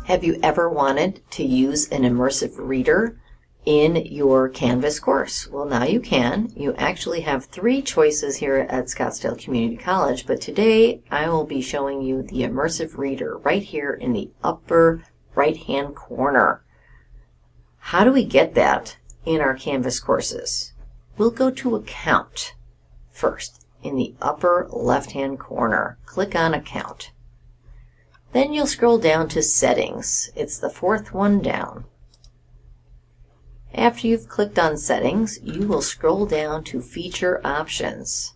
Have you ever wanted to use an immersive reader in your Canvas course? Well, now you can. You actually have 3 choices here at Scottsdale Community College, but today I will be showing you the Immersive Reader right here in the upper right-hand corner. How do we get that in our Canvas courses? We'll go to Account first in the upper left-hand corner. Click on Account. Then you'll scroll down to Settings. It's the 4th one down. After you've clicked on Settings, you will scroll down to Feature Options.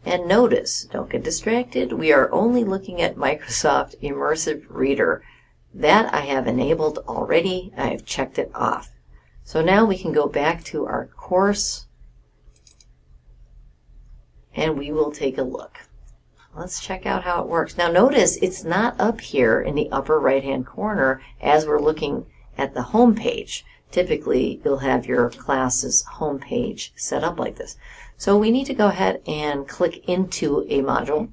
And notice, don't get distracted, we are only looking at Microsoft Immersive Reader. That I have enabled already. I have checked it off. So now we can go back to our course and we will take a look. Let's check out how it works. Now notice it's not up here in the upper right-hand corner as we're looking at the home page. Typically, you'll have your class's home page set up like this. So we need to go ahead and click into a module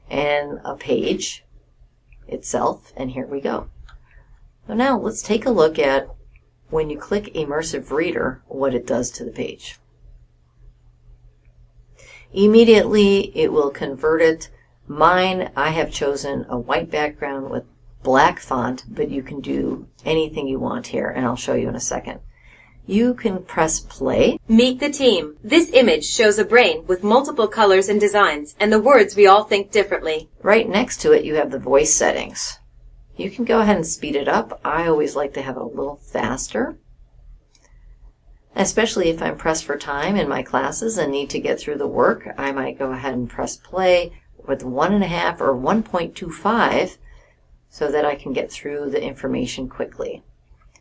and a page itself, and here we go. So now let's take a look at when you click Immersive Reader, what it does to the page. Immediately it will convert it. Mine, I have chosen a white background with black font, but you can do anything you want here, and I'll show you in a second. You can press play. Meet the team. This image shows a brain with multiple colors and designs, and the words we all think differently. Right next to it you have the voice settings. You can go ahead and speed it up. I always like to have it a little faster, especially if I'm pressed for time in my classes and need to get through the work. I might go ahead and press play with 1.5 or 1.25 so that I can get through the information quickly.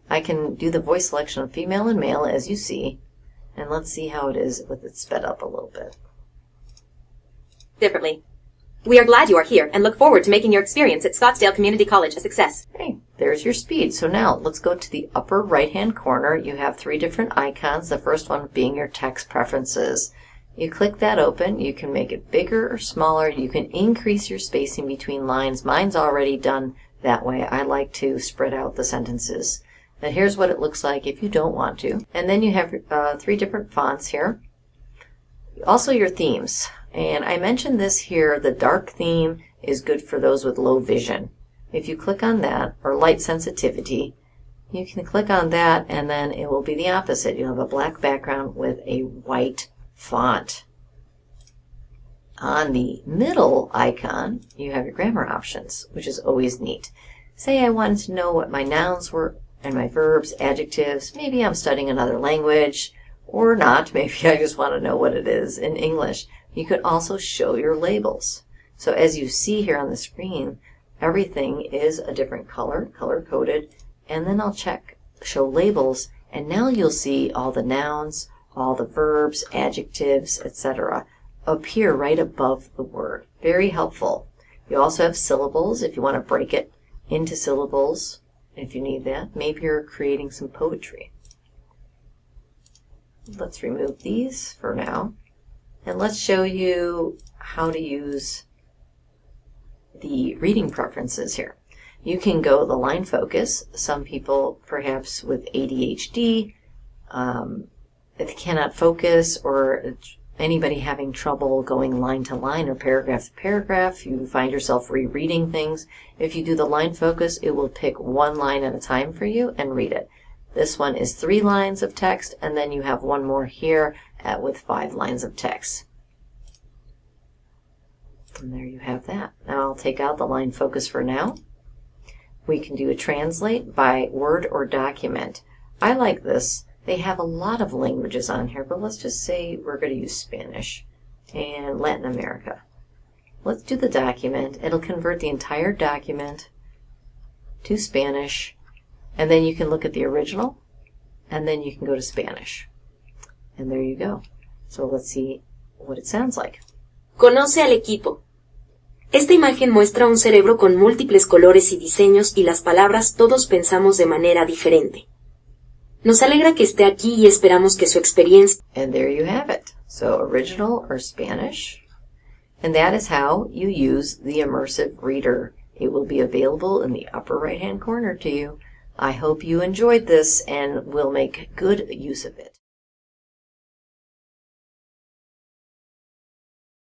I can do the voice selection of female and male as you see, and let's see how it is with it sped up a little bit. Differently. We are glad you are here and look forward to making your experience at Scottsdale Community College a success. Okay, there's your speed. So now let's go to the upper right-hand corner. You have 3 different icons, the first one being your text preferences. You click that open. You can make it bigger or smaller. You can increase your spacing between lines. Mine's already done that way. I like to spread out the sentences. Now here's what it looks like if you don't want to. And then you have 3 different fonts here. Also your themes. And I mentioned this here, the dark theme is good for those with low vision. If you click on that, or light sensitivity, you can click on that and then it will be the opposite. You'll have a black background with a white font. On the middle icon, you have your grammar options, which is always neat. Say I wanted to know what my nouns were and my verbs, adjectives. Maybe I'm studying another language, or not. Maybe I just want to know what it is in English. You could also show your labels. So as you see here on the screen, everything is a different color, color-coded, and then I'll check Show Labels, and now you'll see all the nouns, all the verbs, adjectives, etc. appear right above the word. Very helpful. You also have syllables if you want to break it into syllables, if you need that. Maybe you're creating some poetry. Let's remove these for now. And let's show you how to use the reading preferences here. You can go the line focus. Some people, perhaps with ADHD, if they cannot focus, or anybody having trouble going line to line or paragraph to paragraph, you find yourself rereading things. If you do the line focus, it will pick 1 line at a time for you and read it. This one is 3 lines of text, and then you have one more here with 5 lines of text. And there you have that. Now I'll take out the line focus for now. We can do a translate by word or document. I like this. They have a lot of languages on here, but let's just say we're going to use Spanish and Latin America. Let's do the document. It'll convert the entire document to Spanish, and then you can look at the original, and then you can go to Spanish. And there you go. So let's see what it sounds like. Conoce al equipo. Esta imagen muestra un cerebro con múltiples colores y diseños y las palabras todos pensamos de manera diferente. Nos alegra que esté aquí y esperamos que su experiencia... And there you have it. So original or Spanish. And that is how you use the Immersive Reader It will be available in the upper right-hand corner to you. I hope you enjoyed this and will make good use of it.